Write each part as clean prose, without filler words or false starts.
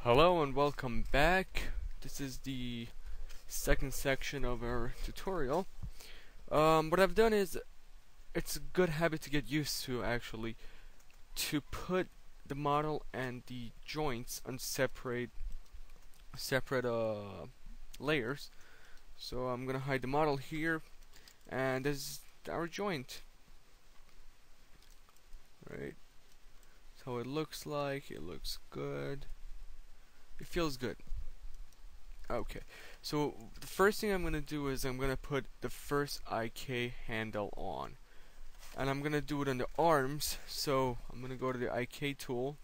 Hello and welcome back. This is the second section of our tutorial. What I've done is, it's a good habit to get used to actually, to put the model and the joints on separate layers. So I'm gonna hide the model here, and this is our joint. Right? That's how it looks like. It looks good. It feels good. Okay, so the first thing I'm going to do is I'm going to put the first IK handle on. And I'm going to do it on the arms, so I'm going to go to the IK tool,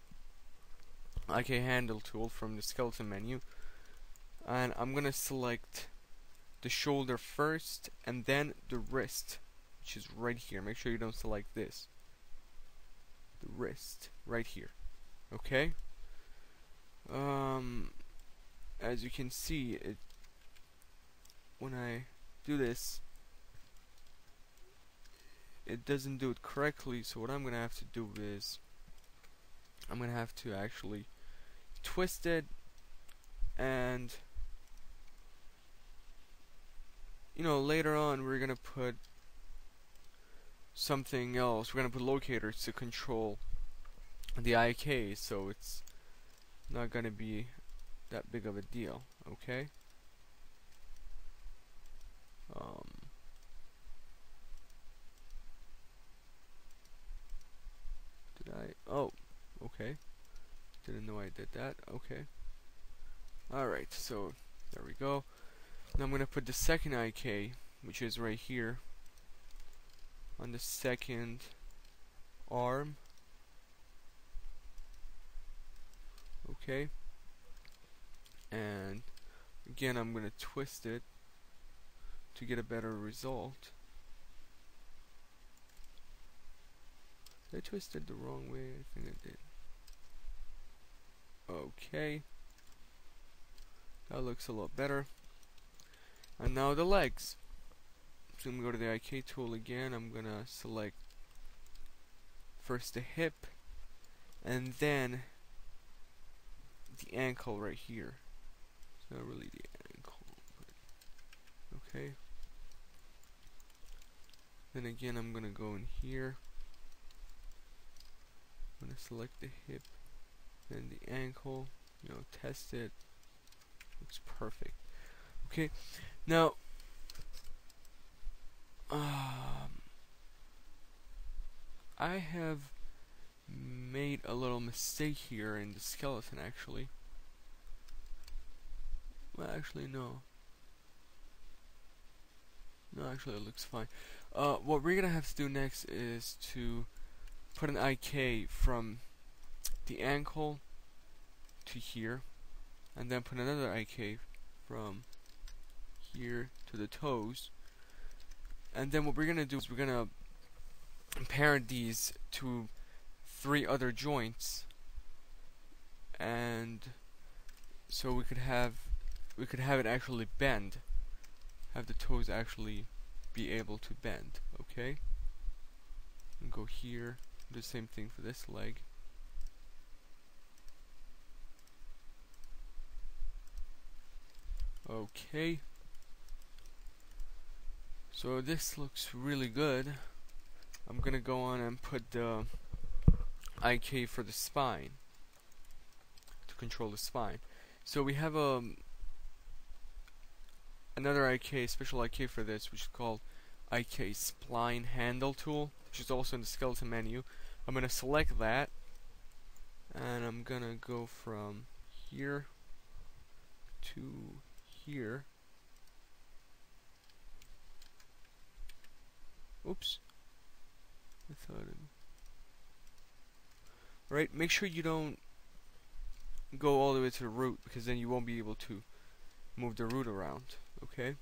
IK handle tool from the skeleton menu. And I'm going to select the shoulder first, and then the wrist, which is right here. Make sure you don't select this. The wrist, right here. Okay? As you can see, when I do this, it doesn't do it correctly, so what I'm gonna have to do is I'm gonna have to actually twist it, and later on we're gonna put something else. We're gonna put locators to control the IK, so it's not gonna be that big of a deal. Okay. Oh, okay. Didn't know I did that. Okay. Alright, so there we go. Now I'm gonna put the second IK, which is right here, on the second arm. Okay. And again, I'm gonna twist it to get a better result. I twisted the wrong way. I think I did. Okay. That looks a lot better. And now the legs. So I'm gonna go to the IK tool again. I'm gonna select first the hip, and then the ankle right here. It's not really the ankle, but okay. Then again, I'm gonna go in here. I'm gonna select the hip, then the ankle. Test it. Looks perfect. Okay. Now, I have made a little mistake here in the skeleton, actually. Well, actually, no. No, actually, it looks fine. What we're gonna have to do next is to put an IK from the ankle to here, and then put another IK from here to the toes. And then what we're gonna do is we're gonna parent these to 3 other joints, and so we could have it actually bend, have the toes actually be able to bend. Okay, and go here, do the same thing for this leg. Okay, so this looks really good. I'm gonna go on and put the IK for the spine, to control the spine. So we have another IK, special IK for this, which is called IK Spline Handle Tool, which is also in the skeleton menu. I'm gonna select that, and I'm gonna go from here to here. Oops. I thought it... Right, make sure you don't go all the way to the root, because then you won't be able to move the root around. Okay?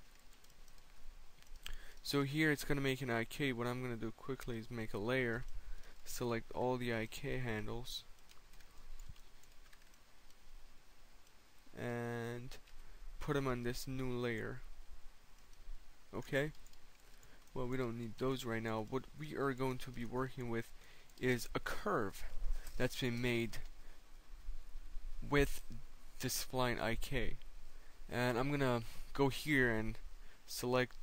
So here it's gonna make an IK. What I'm gonna do quickly is make a layer, select all the IK handles, and put them on this new layer. Okay? Well, we don't need those right now. What we are going to be working with is a curve that's been made with this spline IK, and I'm gonna go here and select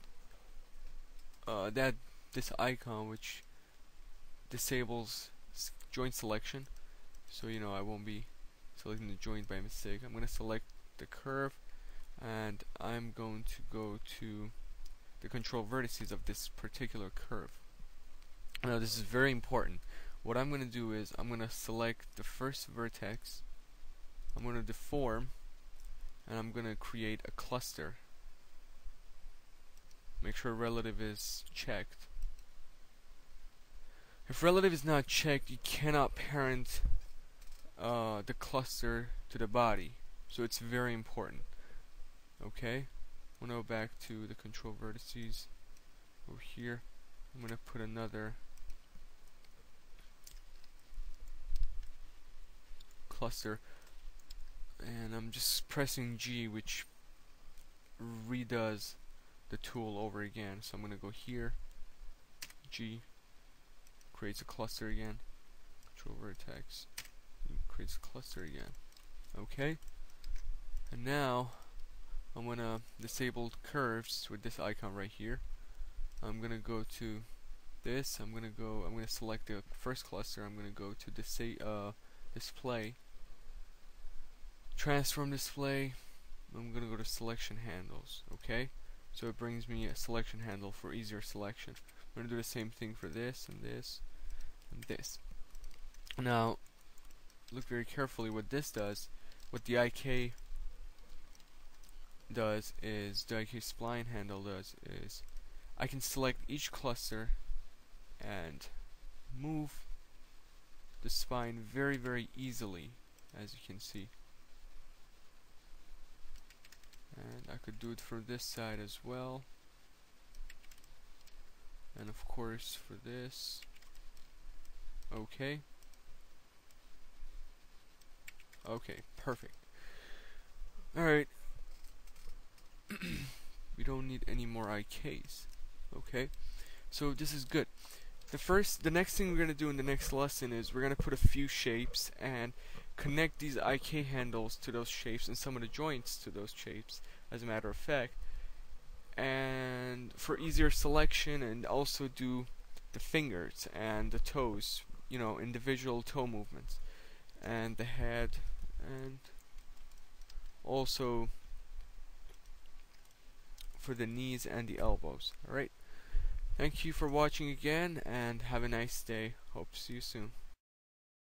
this icon, which disables joint selection, so you know I won't be selecting the joint by mistake. I'm gonna select the curve, and I'm going to go to the control vertices of this particular curve. Now this is very important. What I'm going to do is I'm going to select the first vertex, I'm going to deform, and I'm going to create a cluster. Make sure relative is checked. If relative is not checked, you cannot parent the cluster to the body, so it's very important. Okay, we'll go back to the control vertices over here. I'm going to put another cluster, and I'm just pressing G, which redoes the tool over again. So I'm going to go here, G, creates a cluster again, control vertex, creates a cluster again. Okay, and now I'm going to disable curves with this icon right here. I'm going to go to this, I'm going to select the first cluster, I'm going to go to display, transform display, I'm going to go to selection handles. Okay, so it brings me a selection handle for easier selection. I'm going to do the same thing for this and this and this. Now look very carefully what this does. What the IK does is, the IK spline handle does is, I can select each cluster and move the spine very, very easily, as you can see. And I could do it for this side as well, and of course for this. Okay, perfect. Alright, we don't need any more IKs. Okay, so this is good. The next thing we're going to do in the next lesson is we're going to put a few shapes and connect these IK handles to those shapes and some of the joints to those shapes, as a matter of fact, and for easier selection, and also do the fingers and the toes, you know, individual toe movements, and the head, and also for the knees and the elbows. Alright, thank you for watching again, and have a nice day. Hope to see you soon.